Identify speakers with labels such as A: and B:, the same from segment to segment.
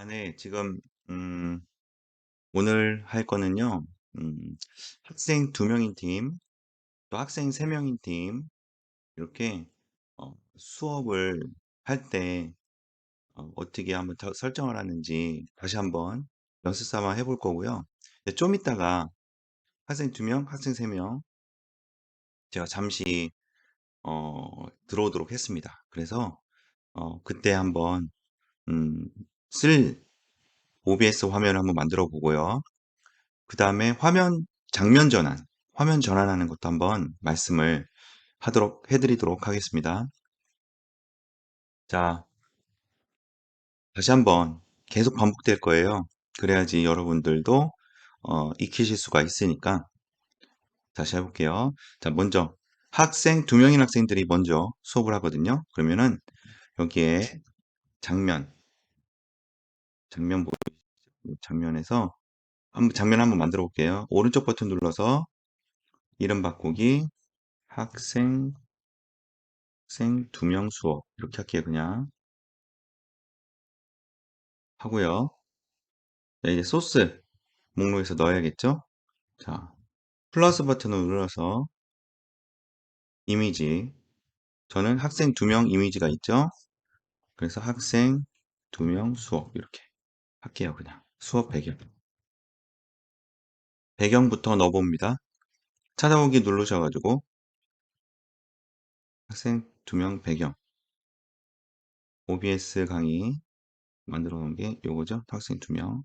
A: 네. 지금 음 오늘 할 거는요. 음 학생 2 명인 팀, 또 학생 3 명인 팀 이렇게 수업을 할 때 어떻게 한번 더 설정을 하는지 다시 한번 연습 삼아 해볼 거고요. 네, 좀 이따가 학생 2 명, 학생 3명 제가 잠시 들어오도록 했습니다. 그래서 그때 한번 음 쓸 OBS 화면을 한번 만들어 보고요. 그다음에 화면 전환하는 것도 한번 말씀을 하도록 해 드리도록 하겠습니다. 자, 다시 한번 계속 반복될 거예요. 그래야지 여러분들도 익히실 수가 있으니까 다시 해 볼게요. 자, 먼저 학생 2 명인 학생들이 먼저 수업을 하거든요. 그러면은 여기에 장면, 장면 보 장면에서 장면 한번 만들어 볼게요. 오른쪽 버튼 눌러서 이름 바꾸기 학생 2명 수업 이렇게 할게요. 그냥 하고요. 네, 이제 소스 목록에서 넣어야겠죠? 자, 플러스 버튼을 눌러서 이미지. 저는 학생 2명 이미지가 있죠? 그래서 학생 2명 수업 이렇게 할게요. 그냥 수업 배경. 배경부터 넣어봅니다. 찾아오기 누르셔가지고 학생 2명 배경. OBS 강의 만들어 놓은 게 요거죠? 학생 2명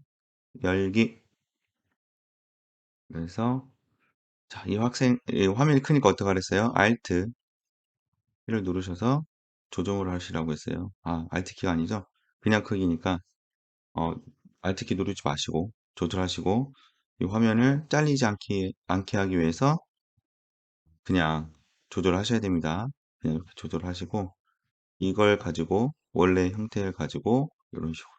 A: 열기. 그래서 자, 이 화면이 크니까 어떡 하랬어요? Alt 키를 누르셔서 조정을 하시라고 했어요. 아, Alt 키가 아니죠? 그냥 크기니까 어, Alt 키 누르지 마시고 조절하시고 이 화면을 잘리지 않게 하기 위해서 그냥 조절하셔야 됩니다. 그냥 이렇게 조절하시고 이걸 가지고 원래 형태를 가지고 이런 식으로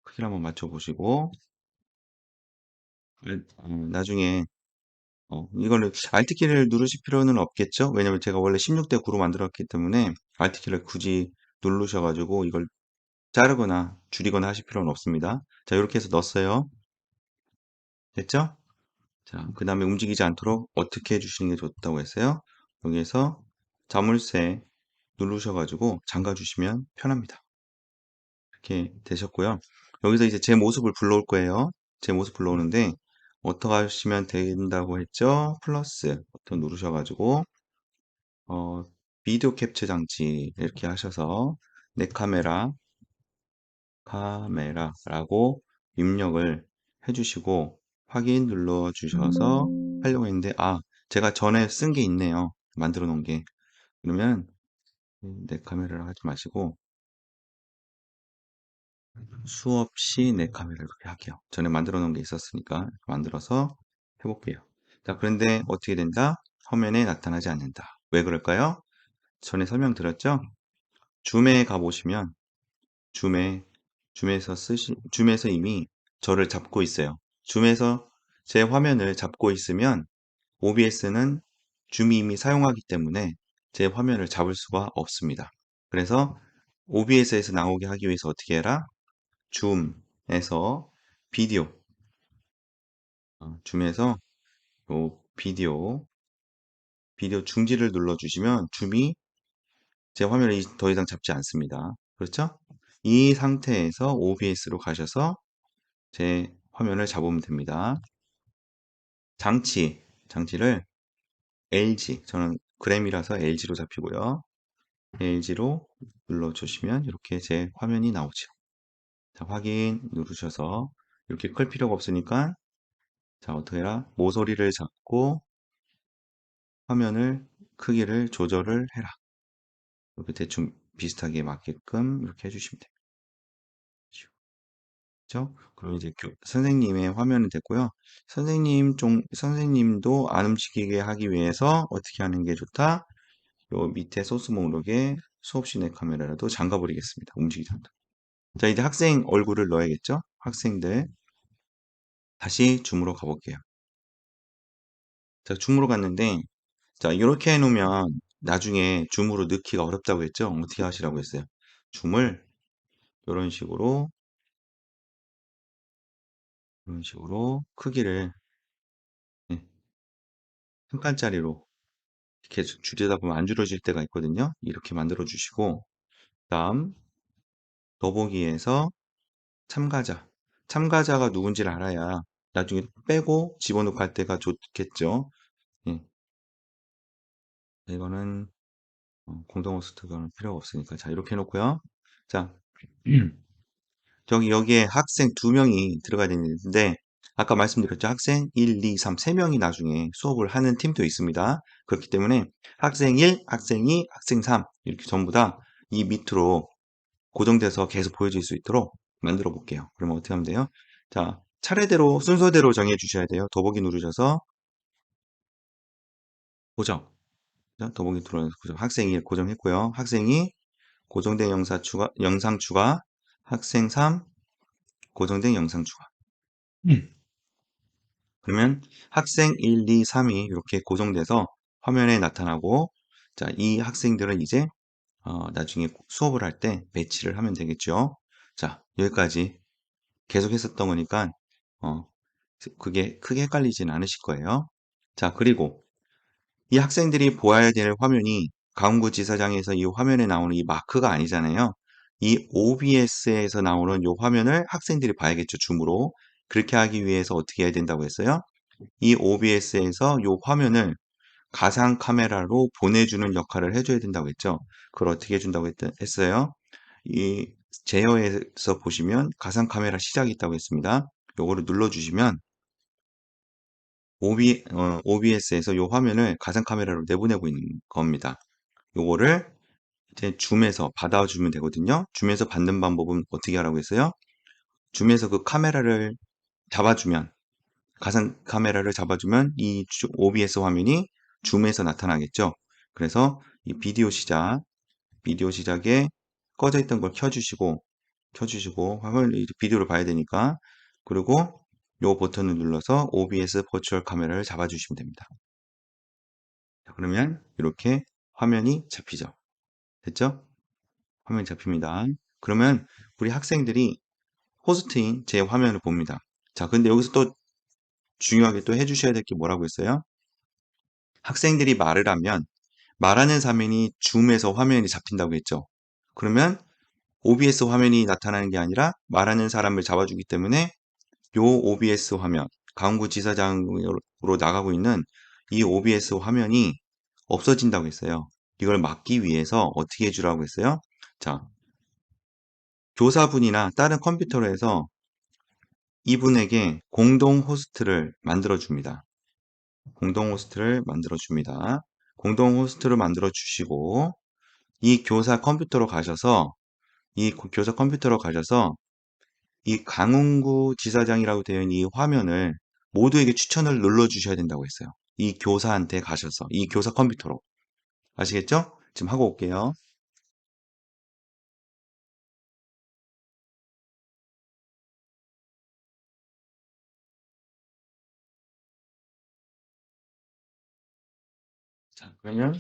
A: 크기를 한번 맞춰 보시고 나중에 이거는 Alt 키를 누르실 필요는 없겠죠? 왜냐면 제가 원래 16대 9로 만들었기 때문에 Alt 키를 굳이 누르셔가지고 이걸 자르거나 줄이거나 하실 필요는 없습니다. 자, 이렇게 해서 넣었어요. 됐죠? 자, 그 다음에 움직이지 않도록 어떻게 해주시는 게 좋다고 했어요? 여기에서 자물쇠 누르셔가지고 잠가 주시면 편합니다. 이렇게 되셨고요. 여기서 이제 제 모습을 불러올 거예요. 제 모습 불러오는데 어떻게 하시면 된다고 했죠? 플러스 버튼 누르셔가지고 어, 비디오 캡처 장치 이렇게 하셔서 내 카메라라고 입력을 해주시고 확인 눌러 주셔서 하려고 했는데 제가 전에 쓴 게 있네요. 만들어 놓은 게. 그러면 내 카메라를 하지 마시고 수업 시 내 카메라를 그렇게 할게요. 전에 만들어 놓은 게 있었으니까 만들어서 해볼게요. 자, 그런데 어떻게 된다? 화면에 나타나지 않는다. 왜 그럴까요? 전에 설명드렸죠? 줌에 가보시면 줌에 줌에서 이미 저를 잡고 있어요. 줌에서 제 화면을 잡고 있으면 OBS는 줌이 이미 사용하기 때문에 제 화면을 잡을 수가 없습니다. 그래서 OBS에서 나오게 하기 위해서 어떻게 해라? 줌에서 비디오, 줌에서 요 비디오 중지를 눌러주시면 줌이 제 화면을 더 이상 잡지 않습니다. 그렇죠? 이 상태에서 OBS로 가셔서 제 화면을 잡으면 됩니다. 장치를 LG, 저는 그램이라서 LG로 잡히고요. LG로 눌러주시면 이렇게 제 화면이 나오죠. 자, 확인 누르셔서 이렇게 클 필요가 없으니까 자, 어떻게 해라? 모서리를 잡고 화면을 크기를 조절을 해라. 이렇게 대충 비슷하게 맞게끔 이렇게 해주시면 됩니다. 그죠? 그럼 이제 선생님의 화면이 됐고요. 선생님도 안 움직이게 하기 위해서 어떻게 하는 게 좋다? 요 밑에 소스 목록에 수업 시내 카메라라도 잠가 버리겠습니다. 움직이지 않도록. 자, 이제 학생 얼굴을 넣어야겠죠? 학생들. 다시 줌으로 가볼게요. 자, 줌으로 갔는데, 자, 이렇게 해놓으면 나중에 줌으로 넣기가 어렵다고 했죠? 어떻게 하시라고 했어요? 줌을 이런 식으로 크기를 네, 한 칸짜리로 계속 줄이다 보면 안 줄어질 때가 있거든요. 이렇게 만들어 주시고 다음 더보기에서 참가자. 참가자가 누군지를 알아야 나중에 빼고 집어넣고 할 때가 좋겠죠. 예, 이거는 공동 호스트가 필요가 없으니까. 자, 이렇게 해놓고요. 자, 저기 여기에 학생 2명이 들어가야 되는데 아까 말씀드렸죠. 학생 1, 2, 3, 3명이 나중에 수업을 하는 팀도 있습니다. 그렇기 때문에 학생 1, 학생 2, 학생 3 이렇게 전부 다 이 밑으로 고정돼서 계속 보여질 수 있도록 만들어 볼게요. 그러면 어떻게 하면 돼요? 자, 차례대로 순서대로 정해 주셔야 돼요. 더보기 누르셔서 고정. 더보기 누르셔서 고정. 학생 1 고정했고요. 학생 2 고정된 영상 추가. 학생 3 고정된 영상 추가. 그러면 학생 1, 2, 3이 이렇게 고정돼서 화면에 나타나고 자, 이 학생들은 이제 나중에 수업을 할 때 배치를 하면 되겠죠. 자, 여기까지 계속 했었던 거니까 어, 그게 크게 헷갈리진 않으실 거예요. 자, 그리고 이 학생들이 보아야 될 화면이 강원구지사장에서 이 화면에 나오는 이 마크가 아니잖아요. 이 OBS에서 나오는 이 화면을 학생들이 봐야겠죠, 줌으로. 그렇게 하기 위해서 어떻게 해야 된다고 했어요? 이 OBS에서 이 화면을 가상 카메라로 보내주는 역할을 해줘야 된다고 했죠. 그걸 어떻게 해준다고 했어요? 이 제어에서 보시면 가상 카메라 시작이 있다고 했습니다. 요거를 눌러주시면 OBS에서 이 화면을 가상 카메라로 내보내고 있는 겁니다. 요거를 이제 줌에서 받아주면 되거든요. 줌에서 받는 방법은 어떻게 하라고 했어요? 줌에서 그 카메라를 잡아주면 가상 카메라를 잡아주면 이 OBS 화면이 줌에서 나타나겠죠. 그래서 이 비디오 시작에 꺼져 있던 걸 켜주시고 화면 비디오를 봐야 되니까 그리고 요 버튼을 눌러서 OBS 버추얼 카메라를 잡아주시면 됩니다. 자, 그러면 이렇게 화면이 잡히죠. 됐죠? 화면이 잡힙니다. 그러면 우리 학생들이 호스트인 제 화면을 봅니다. 자, 근데 여기서 또 중요하게 또 해주셔야 될 게 뭐라고 했어요? 학생들이 말을 하면 말하는 화면이 줌에서 화면이 잡힌다고 했죠. 그러면 OBS 화면이 나타나는 게 아니라 말하는 사람을 잡아주기 때문에 요 OBS 화면, 강원구 지사장으로 나가고 있는 이 OBS 화면이 없어진다고 했어요. 이걸 막기 위해서 어떻게 해주라고 했어요? 자, 교사분이나 다른 컴퓨터로 해서 이분에게 공동 호스트를 만들어 줍니다. 공동 호스트를 만들어 줍니다. 공동 호스트를 만들어 주시고 이 교사 컴퓨터로 가셔서 이 강훈구 지사장이라고 되어 있는 이 화면을 모두에게 추천을 눌러 주셔야 된다고 했어요. 이 교사한테 가셔서 이 교사 컴퓨터로 아시겠죠? 지금 하고 올게요. 자, 그러면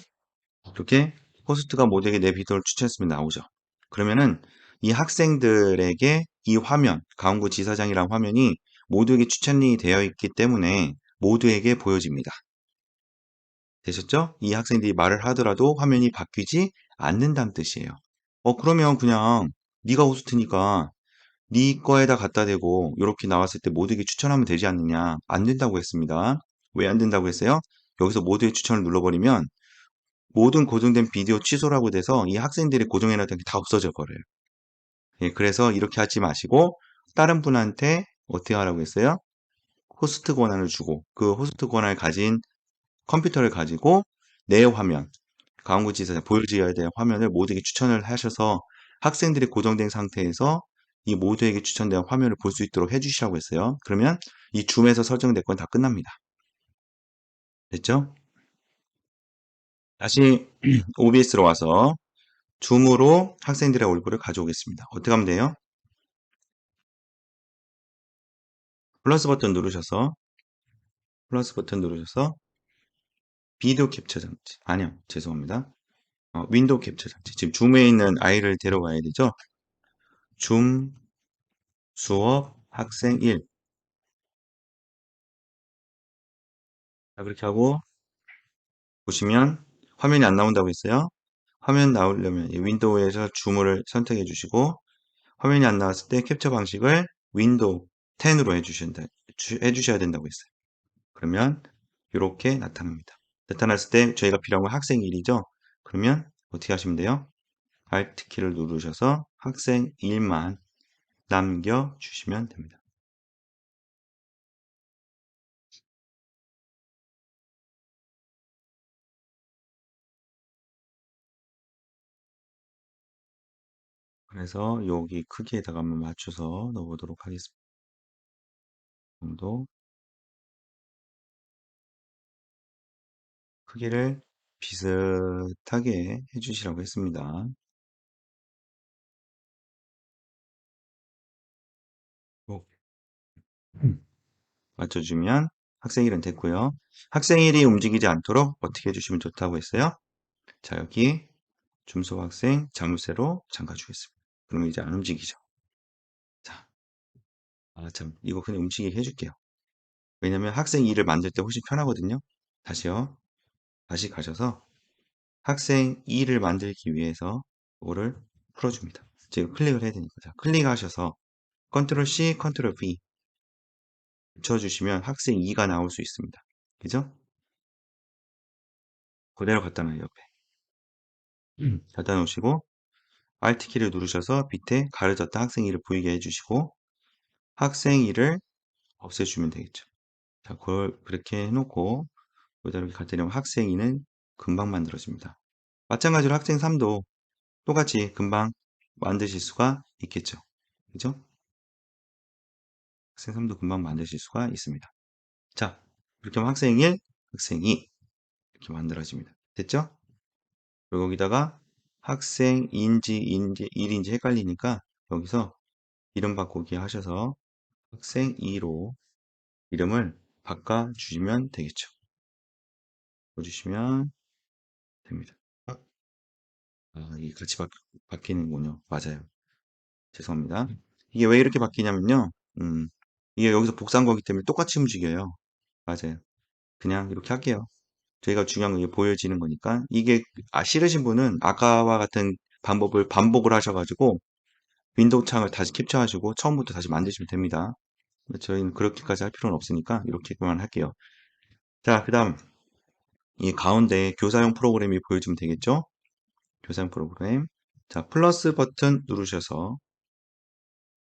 A: 이렇게 호스트가 모두에게 내 비디오를 추천했으면 나오죠. 그러면은 이 학생들에게 이 화면, 강원구 지사장이란 화면이 모두에게 추천이 되어 있기 때문에 모두에게 보여집니다. 되셨죠? 이 학생들이 말을 하더라도 화면이 바뀌지 않는다는 뜻이에요. 그러면 그냥 네가 호스트니까 네 거에다 갖다 대고 이렇게 나왔을 때 모두에게 추천하면 되지 않느냐? 안 된다고 했습니다. 왜 안 된다고 했어요? 여기서 모두의 추천을 눌러버리면 모든 고정된 비디오 취소라고 돼서 이 학생들이 고정해놨던 게 다 없어져 버려요. 예, 그래서 이렇게 하지 마시고 다른 분한테 어떻게 하라고 했어요? 호스트 권한을 주고 그 호스트 권한을 가진 컴퓨터를 가지고 내 화면, 강원구지사에 보여줘야 될 화면을 모두에게 추천을 하셔서 학생들이 고정된 상태에서 이 모두에게 추천된 화면을 볼 수 있도록 해주시라고 했어요. 그러면 이 줌에서 설정된 건 다 끝납니다. 됐죠? 다시 OBS로 와서 줌으로 학생들의 얼굴을 가져오겠습니다. 어떻게 하면 돼요? 플러스 버튼 누르셔서 비디오 캡처 장치. 아니요, 죄송합니다. 윈도우 캡처 장치. 지금 줌에 있는 아이를 데려와야 되죠? 줌 수업 학생 1. 자, 그렇게 하고 보시면 화면이 안 나온다고 했어요. 화면 나오려면 윈도우에서 줌을 선택해 주시고 화면이 안 나왔을 때 캡처 방식을 윈도우 10으로 해주셔야 된다고 했어요. 그러면 이렇게 나타납니다. 나타났을 때 저희가 필요한 건 학생 1이죠. 그러면 어떻게 하시면 돼요? Alt 키를 누르셔서 학생 1만 남겨주시면 됩니다. 그래서 여기 크기에다가 한번 맞춰서 넣어보도록 하겠습니다. 정도 크기를 비슷하게 해주시라고 했습니다. 맞춰주면 학생 1은 됐고요. 학생 1이 움직이지 않도록 어떻게 해주시면 좋다고 했어요? 자, 여기 줌수 학생 자물쇠로 잠가주겠습니다. 그러면 이제 안 움직이죠. 자, 참, 이거 그냥 움직이게 해줄게요. 왜냐면 학생 2를 만들 때 훨씬 편하거든요. 다시요. 다시 가셔서 학생 2를 만들기 위해서 이거를 풀어줍니다. 지금 클릭을 해야 되니까. 자, 클릭하셔서 컨트롤 C, 컨트롤 V 붙여주시면 학생 2가 나올 수 있습니다. 그죠? 그대로 갖다 놔요, 옆에. 갖다 놓으시고 Alt 키를 누르셔서 밑에 가려졌다 학생 2를 보이게 해주시고 학생 2를 없애주면 되겠죠. 자, 그걸 그렇게 해놓고 그대로 갖다 놓으면 학생 2는 금방 만들어집니다. 마찬가지로 학생 3도 똑같이 금방 만드실 수가 있겠죠. 그죠? 학생 3도 금방 만드실 수가 있습니다. 자, 이렇게 하면 학생 1, 학생 2 이렇게 만들어집니다. 됐죠? 그리고 여기다가 학생인지 1인지 헷갈리니까 여기서 이름 바꾸기 하셔서 학생 2로 이름을 바꿔주시면 되겠죠. 바꿔주시면 됩니다. 이게 같이 바뀌는군요. 맞아요. 죄송합니다. 이게 왜 이렇게 바뀌냐면요. 이게 여기서 복사한 거기 때문에 똑같이 움직여요. 맞아요. 그냥 이렇게 할게요. 저희가 중요한 건 이게 보여지는 거니까. 이게 싫으신 분은 아까와 같은 방법을 반복을 하셔가지고 윈도우 창을 다시 캡처하시고 처음부터 다시 만드시면 됩니다. 저희는 그렇게까지 할 필요는 없으니까 이렇게만 할게요. 자, 그 다음 이 가운데 교사용 프로그램이 보여지면 되겠죠? 교사용 프로그램. 자, 플러스 버튼 누르셔서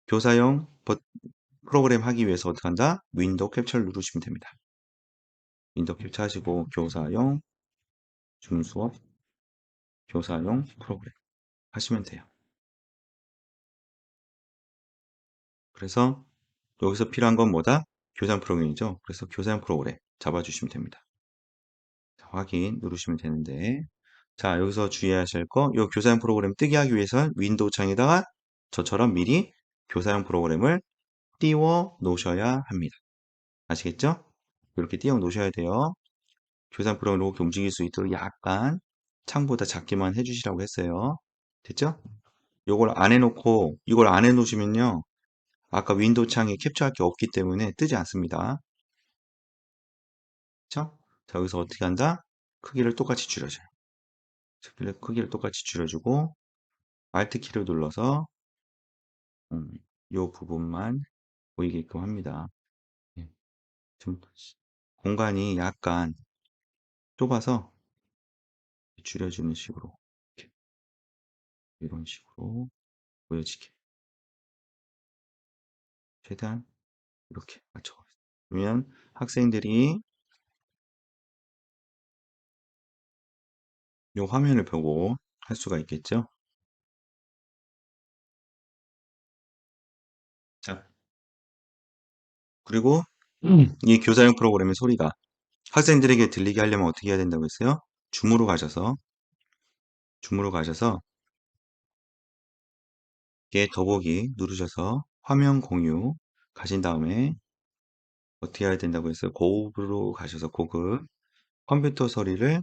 A: 교사용 프로그램 하기 위해서 어떻게 한다? 윈도우 캡처를 누르시면 됩니다. 윈도우 캡처 하시고 교사용 줌수업 교사용 프로그램 하시면 돼요. 그래서 여기서 필요한 건 뭐다? 교사용 프로그램이죠. 그래서 교사용 프로그램 잡아주시면 됩니다. 자, 확인 누르시면 되는데 자, 여기서 주의하실 거, 이 교사용 프로그램 뜨게 하기 위해서는 윈도우 창에다가 저처럼 미리 교사용 프로그램을 띄워 놓으셔야 합니다. 아시겠죠? 이렇게 띄워 놓으셔야 돼요. 교사용 프로그램을 이렇게 움직일 수 있도록 약간 창보다 작게만 해주시라고 했어요. 됐죠? 이걸 안 해놓고, 이걸 안 해놓으시면요. 아까 윈도우 창에 캡처할 게 없기 때문에 뜨지 않습니다. 그쵸? 자, 여기서 어떻게 한다? 크기를 똑같이 줄여줘요. 크기를 똑같이 줄여주고, Alt 키를 눌러서 이 부분만 보이게끔 합니다. 예, 좀 공간이 약간 좁아서 줄여주는 식으로 이렇게, 이런 식으로 보여지게 최대한 이렇게 맞춰보겠습니다. 그러면 학생들이 이 화면을 보고 할 수가 있겠죠. 자, 그리고 이 교사용 프로그램의 소리가 학생들에게 들리게 하려면 어떻게 해야 된다고 했어요? 줌으로 가셔서 이게 더보기 누르셔서 화면 공유 가신 다음에 어떻게 해야 된다고 했어요? 고급으로 가셔서 고급 컴퓨터 소리를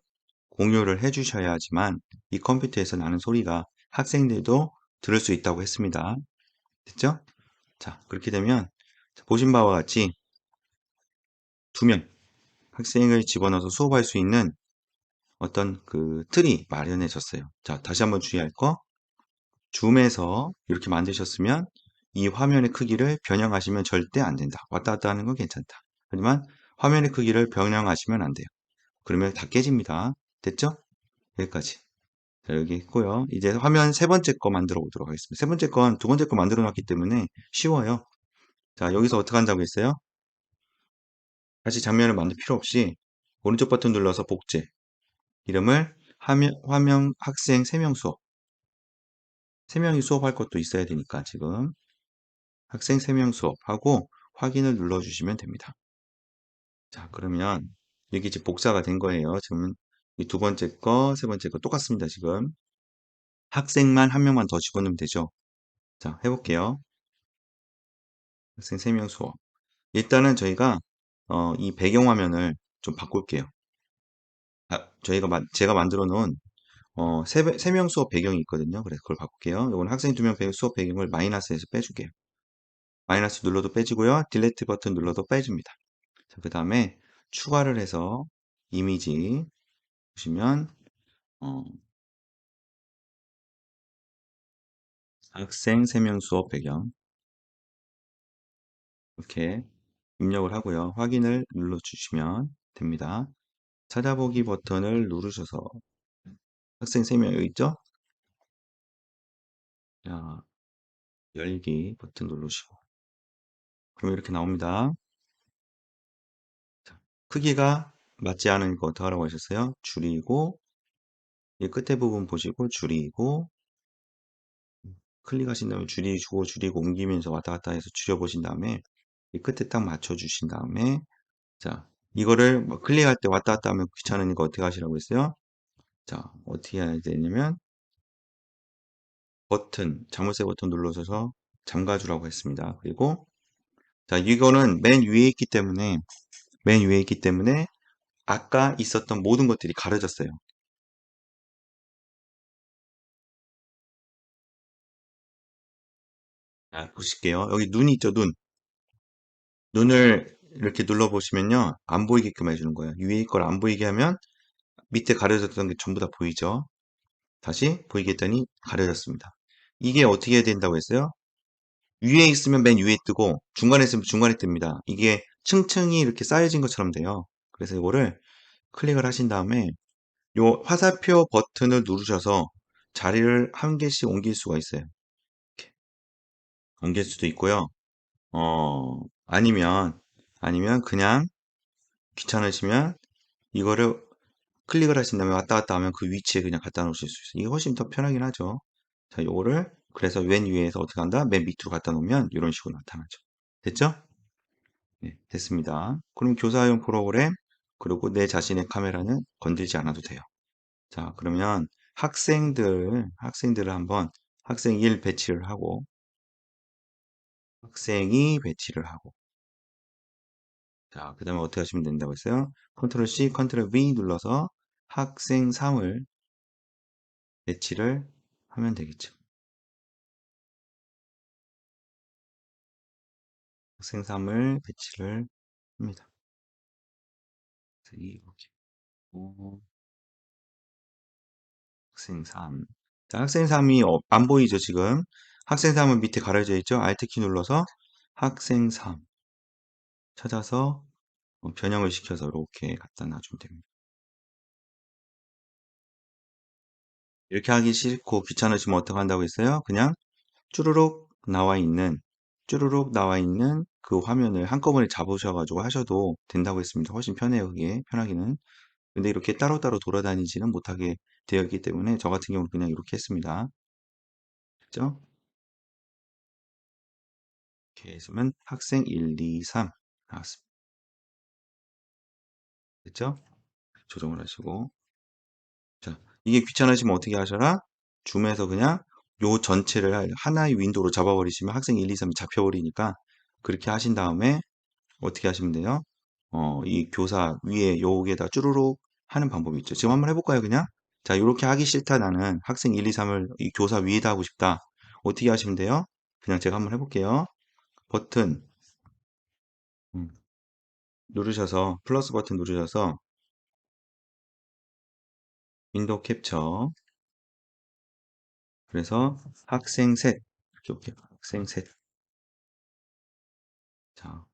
A: 공유를 해 주셔야지만 이 컴퓨터에서 나는 소리가 학생들도 들을 수 있다고 했습니다. 됐죠? 자, 그렇게 되면 보신 바와 같이 두 명 학생을 집어넣어서 수업할 수 있는 어떤 그 틀이 마련해졌어요. 자, 다시 한번 주의할 거. 줌에서 이렇게 만드셨으면 이 화면의 크기를 변형하시면 절대 안 된다. 왔다 갔다 하는 건 괜찮다. 하지만 화면의 크기를 변형하시면 안 돼요. 그러면 다 깨집니다. 됐죠? 여기까지. 자, 여기 있고요. 이제 화면 세 번째 거 만들어 보도록 하겠습니다. 세 번째 건 두 번째 거 만들어 놨기 때문에 쉬워요. 자, 여기서 어떻게 한다고 했어요? 다시 장면을 만들 필요 없이 오른쪽 버튼 눌러서 복제. 이름을 화면 학생 3명 수업. 3명이 수업할 것도 있어야 되니까 지금 학생 3명 수업하고 확인을 눌러주시면 됩니다. 자, 그러면 이게 이제 복사가 된 거예요. 지금 이 두 번째 거, 세 번째 거 똑같습니다. 지금 학생만 한 명만 더 집어넣으면 되죠. 자, 해볼게요. 학생 3명 수업. 일단은 저희가 이 배경화면을 좀 바꿀게요. 제가 만들어 놓은 세 명 수업 배경이 있거든요. 그래서 그걸 바꿀게요. 이건 학생 2명 수업 배경을 마이너스에서 빼줄게요. 마이너스 눌러도 빼지고요. 딜리트 버튼 눌러도 빼집니다. 자, 그 다음에 추가를 해서 이미지 보시면 어, 학생 3명 수업 배경 이렇게 입력을 하고요. 확인을 눌러주시면 됩니다. 찾아보기 버튼을 누르셔서 학생 3명 여기 있죠? 자, 열기 버튼 누르시고 그럼 이렇게 나옵니다. 자, 크기가 맞지 않으니까 어떻게 하라고 하셨어요? 줄이고 이 끝에 부분 보시고 줄이고 클릭하신 다음에 줄이고 옮기면서 왔다 갔다 해서 줄여보신 다음에 이 끝에 딱 맞춰주신 다음에 자 이거를 뭐 클릭할 때 왔다 갔다 하면 귀찮으니까 어떻게 하시라고 했어요? 자 어떻게 해야 되냐면 자물쇠 버튼 눌러서 잠가주라고 했습니다. 그리고 자 이거는 맨 위에 있기 때문에 아까 있었던 모든 것들이 가려졌어요. 자, 보실게요. 여기 눈이 있죠, 눈. 눈을 이렇게 눌러보시면요. 안 보이게끔 해주는 거예요. 위에 걸 안 보이게 하면 밑에 가려졌던 게 전부 다 보이죠. 다시 보이게 했더니 가려졌습니다. 이게 어떻게 해야 된다고 했어요? 위에 있으면 맨 위에 뜨고 중간에 있으면 중간에 뜹니다. 이게 층층이 이렇게 쌓여진 것처럼 돼요. 그래서 이거를 클릭을 하신 다음에 요 화살표 버튼을 누르셔서 자리를 한 개씩 옮길 수가 있어요. 이렇게 옮길 수도 있고요. 아니면 그냥 귀찮으시면 이거를 클릭을 하신 다음에 왔다 갔다 하면 그 위치에 그냥 갖다 놓으실 수 있어요. 이게 훨씬 더 편하긴 하죠. 자, 요거를 그래서 맨 위에서 어떻게 한다? 맨 밑으로 갖다 놓으면 이런 식으로 나타나죠. 됐죠? 네, 됐습니다. 그럼 교사용 프로그램 그리고 내 자신의 카메라는 건들지 않아도 돼요. 자, 그러면 학생들을 한번 학생 1 배치를 하고 학생 2 배치를 하고 자, 그 다음에 어떻게 하시면 된다고 했어요? 컨트롤 C, 컨트롤 V 눌러서 학생 3을 배치를 하면 되겠죠. 학생 3을 배치를 합니다. 이렇게 학생 3. 자, 학생 3이 안 보이죠, 지금? 학생 3은 밑에 가려져 있죠? Alt 키 눌러서 학생 3 찾아서 변형을 시켜서 이렇게 갖다 놔주면 됩니다. 이렇게 하기 싫고 귀찮으시면 어떻게 한다고 했어요? 그냥 쭈루룩 나와 있는 그 화면을 한꺼번에 잡으셔가지고 하셔도 된다고 했습니다. 훨씬 편해요, 그게. 편하기는. 근데 이렇게 따로따로 돌아다니지는 못하게 되어 있기 때문에 저 같은 경우는 그냥 이렇게 했습니다. 그죠? 이렇게 했으면 학생 1, 2, 3 나왔습니다. 됐죠? 조정을 하시고. 자, 이게 귀찮으시면 어떻게 하셔라? 줌에서 그냥 요 전체를 하나의 윈도우로 잡아버리시면 학생 1, 2, 3이 잡혀버리니까 그렇게 하신 다음에 어떻게 하시면 돼요? 이 교사 위에 여기에다 쭈루룩 하는 방법이 있죠. 지금 한번 해볼까요, 그냥? 자, 이렇게 하기 싫다, 나는 학생 1, 2, 3을 이 교사 위에다 하고 싶다. 어떻게 하시면 돼요? 그냥 제가 한번 해볼게요. 버튼 음, 누르셔서 플러스 버튼 누르셔서 윈도우 캡처 그래서 학생 셋 이렇게 올게요. 학생 셋. 자,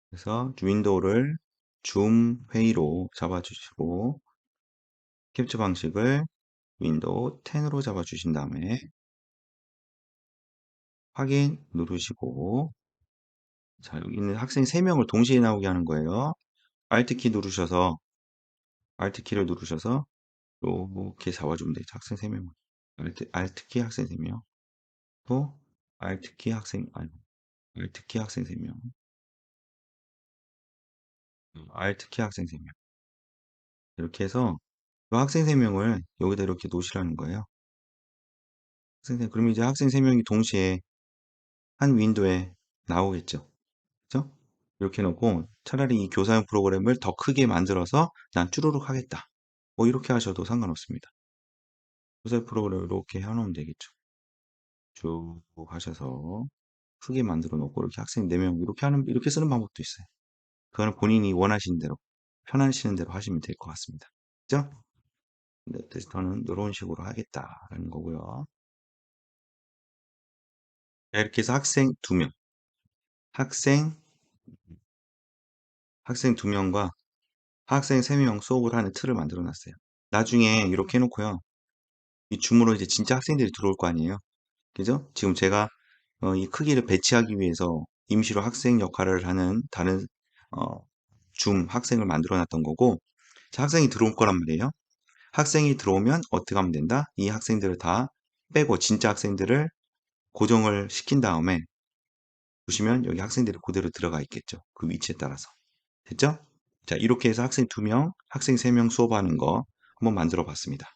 A: 그래서 윈도우를 줌 회의로 잡아주시고 캡처 방식을 윈도우 10으로 잡아주신 다음에 확인 누르시고 자, 여기 있는 학생 3명을 동시에 나오게 하는 거예요. Alt키 누르셔서 Alt키를 누르셔서 이렇게 잡아주면 되죠. 학생 3명을. Alt키 학생 3명. 또 Alt키 학생 아니 Alt키 학생 3명. Alt키 학생 3명. 이렇게 해서 이 학생 3명을 여기다 이렇게 놓으시라는 거예요. 그러면 이제 학생 3명이 동시에 한 윈도에 나오겠죠. 그죠? 이렇게 놓고 차라리 이 교사용 프로그램을 더 크게 만들어서 난 쭈루룩 하겠다. 뭐 이렇게 하셔도 상관없습니다. 교사용 프로그램을 이렇게 해놓으면 되겠죠. 쭉 하셔서 크게 만들어 놓고 이렇게 학생 4명 이렇게 쓰는 방법도 있어요. 그거는 본인이 원하시는 대로 편하시는 대로 하시면 될 것 같습니다. 그죠? 네, 테스터는 이런 식으로 하겠다라는 거고요. 자, 이렇게 해서 학생 2명, 학생 학생 2명과 학생 3명 수업을 하는 틀을 만들어 놨어요. 나중에 이렇게 해놓고요. 이 줌으로 이제 진짜 학생들이 들어올 거 아니에요. 그죠? 지금 제가 이 크기를 배치하기 위해서 임시로 학생 역할을 하는 다른 어, 줌 학생을 만들어 놨던 거고 자, 학생이 들어올 거란 말이에요. 학생이 들어오면 어떻게 하면 된다? 이 학생들을 다 빼고 진짜 학생들을 고정을 시킨 다음에 보시면 여기 학생들이 그대로 들어가 있겠죠. 그 위치에 따라서. 됐죠? 자, 이렇게 해서 학생 2명, 학생 3명 수업하는 거 한번 만들어 봤습니다.